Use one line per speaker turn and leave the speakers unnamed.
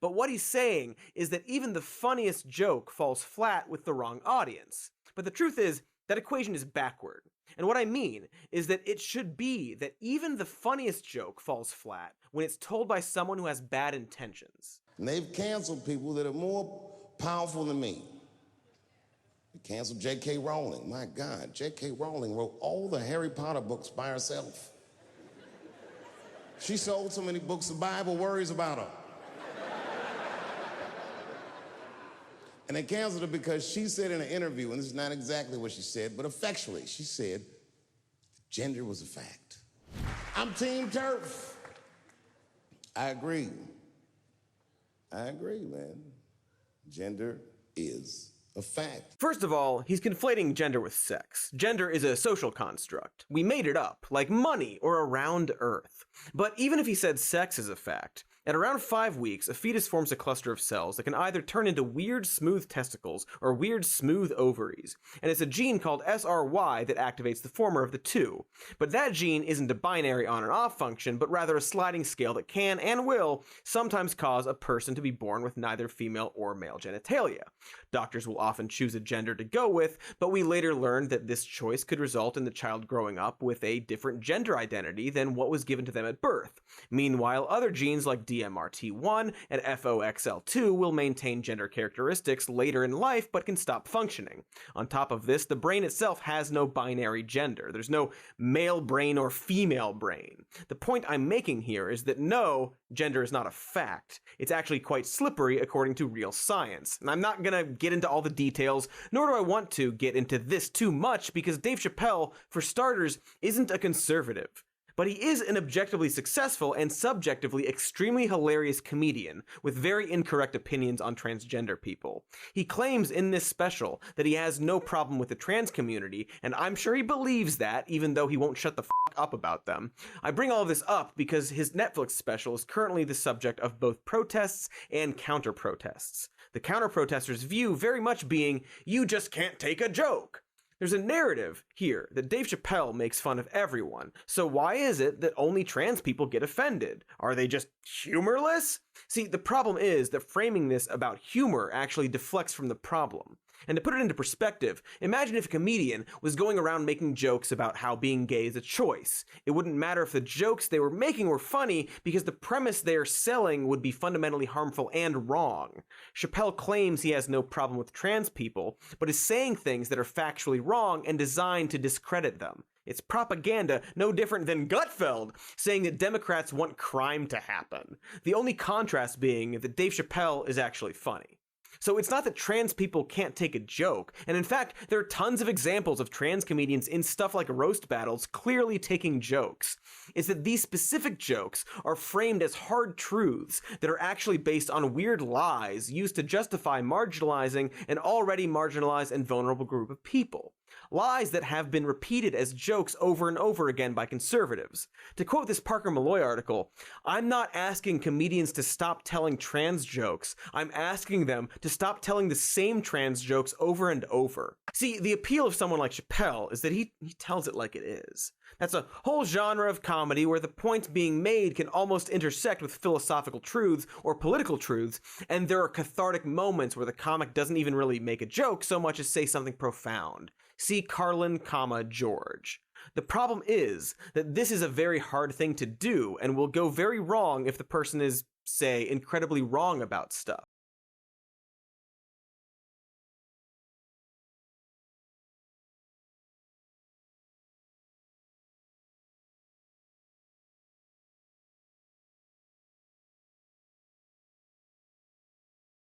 But what he's saying is that even the funniest joke falls flat with the wrong audience. But the truth is, that equation is backward. And what I mean is that it should be that even the funniest joke falls flat when it's told by someone who has bad intentions.
And they've canceled people that are more powerful than me. They canceled J.K. Rowling. My God, J.K. Rowling wrote all the Harry Potter books by herself. She sold so many books, the Bible worries about her. And they canceled her because she said in an interview, and this is not exactly what she said, but effectually, she said, gender was a fact. I'm Team TERF. I agree. I agree, man. Gender is a fact.
First of all, he's conflating gender with sex. Gender is a social construct. We made it up, like money or around Earth. But even if he said sex is a fact, at around 5 weeks, a fetus forms a cluster of cells that can either turn into weird smooth testicles or weird smooth ovaries, and it's a gene called SRY that activates the former of the two. But that gene isn't a binary on and off function, but rather a sliding scale that can and will sometimes cause a person to be born with neither female or male genitalia. Doctors will often choose a gender to go with, but we later learned that this choice could result in the child growing up with a different gender identity than what was given to them at birth. Meanwhile, other genes like DMRT1 and FOXL2 will maintain gender characteristics later in life but can stop functioning. On top of this, the brain itself has no binary gender. There's no male brain or female brain. The point I'm making here is that no, gender is not a fact. It's actually quite slippery according to real science. And I'm not gonna get into all the details, nor do I want to get into this too much because Dave Chapelle, for starters, isn't a conservative. But he is an objectively successful and subjectively extremely hilarious comedian with very incorrect opinions on transgender people. He claims in this special that he has no problem with the trans community, and I'm sure he believes that, even though he won't shut the f*** up about them. I bring all of this up because his Netflix special is currently the subject of both protests and counter-protests. The counter-protesters' view very much being, you just can't take a joke. There's a narrative here that Dave Chapelle makes fun of everyone, so why is it that only trans people get offended? Are they just humorless? See, the problem is that framing this about humor actually deflects from the problem. And to put it into perspective, imagine if a comedian was going around making jokes about how being gay is a choice. It wouldn't matter if the jokes they were making were funny because the premise they are selling would be fundamentally harmful and wrong. Chapelle claims he has no problem with trans people, but is saying things that are factually wrong and designed to discredit them. It's propaganda no different than Gutfeld saying that Democrats want crime to happen. The only contrast being that Dave Chapelle is actually funny. So it's not that trans people can't take a joke, and in fact, there are tons of examples of trans comedians in stuff like roast battles clearly taking jokes. It's that these specific jokes are framed as hard truths that are actually based on weird lies used to justify marginalizing an already marginalized and vulnerable group of people. Lies that have been repeated as jokes over and over again by conservatives. To quote this Parker Malloy article, I'm not asking comedians to stop telling trans jokes. I'm asking them to stop telling the same trans jokes over and over. See, the appeal of someone like Chapelle is that he tells it like it is. That's a whole genre of comedy where the points being made can almost intersect with philosophical truths or political truths, and there are cathartic moments where the comic doesn't even really make a joke so much as say something profound. See Carlin, George. The problem is that this is a very hard thing to do and will go very wrong if the person is, say, incredibly wrong about stuff.